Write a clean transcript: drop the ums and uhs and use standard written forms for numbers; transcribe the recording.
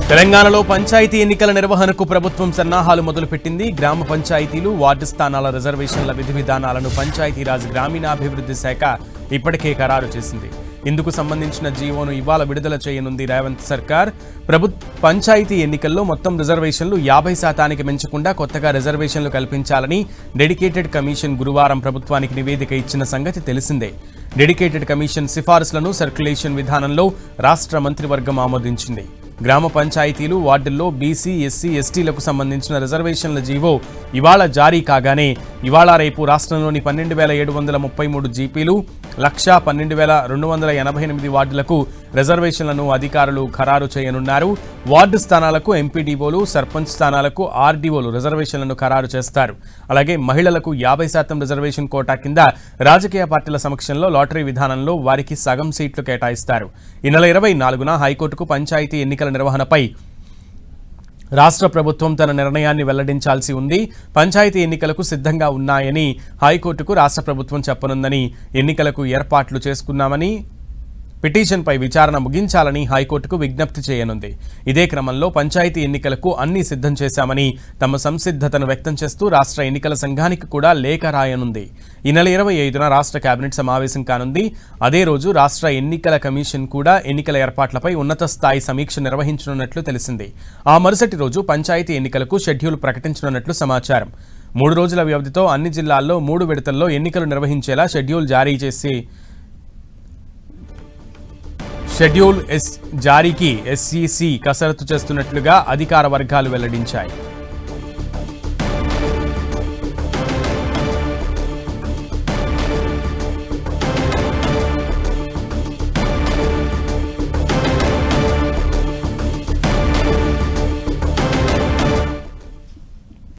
తెలంగాణలో పంచాయతీ ఎన్నికల నిర్వహణకు ప్రభుత్వం సన్నాహాలు మొదలుపెట్టింది. గ్రామ పంచాయతీలు, వార్డు స్థానాల రిజర్వేషన్ల విధి విధానాలను పంచాయతీరాజ్ గ్రామీణాభివృద్ధి శాఖ ఇప్పటికే ఖరారు చేసింది. ఇందుకు సంబంధించిన జీవోను ఇవాళ విడుదల చేయనుంది రేవంత్ సర్కార్. పంచాయతీ ఎన్నికల్లో మొత్తం రిజర్వేషన్లు 50% పెంచకుండా కొత్తగా రిజర్వేషన్లు కల్పించాలని డెడికేటెడ్ కమిషన్ గురువారం ప్రభుత్వానికి నివేదిక ఇచ్చిన సంగతి తెలిసిందే. డెడికేటెడ్ కమిషన్ సిఫారసులను సర్క్యులేషన్ విధానంలో రాష్ట్ర మంత్రివర్గం ఆమోదించింది. గ్రామ పంచాయతీలు, వార్డుల్లో బీసీ, ఎస్సీ, ఎస్టీలకు సంబంధించిన రిజర్వేషన్ల జీవో ఇవాళ జారీ కాగానే ఇవాళ రేపు రాష్ట్రంలోని 12,733 జీపీలు, 1,12,288 వార్డులకు రిజర్వేషన్లను అధికారులు ఖరారు చేయనున్నారు. వార్డు స్థానాలకు ఎంపీడీఓలు, సర్పంచ్ స్థానాలకు ఆర్డీఓలు రిజర్వేషన్లను ఖరారు చేస్తారు. అలాగే మహిళలకు 50% రిజర్వేషన్ కోటా కింద రాజకీయ పార్టీల సమక్షంలో లాటరీ విధానంలో వారికి సగం సీట్లు కేటాయిస్తారు. ఈ నెల 24న హైకోర్టుకు పంచాయతీ ఎన్నికల నిర్వహణపై రాష్ట్ర ప్రభుత్వం తన నిర్ణయాన్ని వెల్లడించాల్సి ఉంది. పంచాయతీ ఎన్నికలకు సిద్ధంగా ఉన్నాయని హైకోర్టుకు రాష్ట్ర ప్రభుత్వం చెప్పనుందని, ఎన్నికలకు ఏర్పాట్లు చేసుకున్నామని, పిటిషన్పై విచారణ ముగించాలని హైకోర్టుకు విజ్ఞప్తి చేయనుంది. ఇదే క్రమంలో పంచాయతీ ఎన్నికలకు అన్ని సిద్ధం చేశామని తమ సంసిద్ధతను వ్యక్తం చేస్తూ రాష్ట్ర ఎన్నికల సంఘానికి కూడా లేఖ రాయనుంది. ఈ నెల 25న రాష్ట్ర కేబినెట్ సమావేశం కానుంది. అదే రోజు రాష్ట్ర ఎన్నికల కమిషన్ కూడా ఎన్నికల ఏర్పాట్లపై ఉన్నత స్థాయి సమీక్ష నిర్వహించనున్నట్లు తెలిసింది. ఆ మరుసటి రోజు పంచాయతీ ఎన్నికలకు షెడ్యూల్ ప్రకటించనున్నట్లు సమాచారం. 3 రోజుల వ్యవధితో అన్ని జిల్లాల్లో 3 విడతల్లో ఎన్నికలు నిర్వహించేలా షెడ్యూల్ జారీకి ఎస్ఈసీ కసరత్తు చేస్తున్నట్లుగా అధికార వర్గాలు వెల్లడించాయి.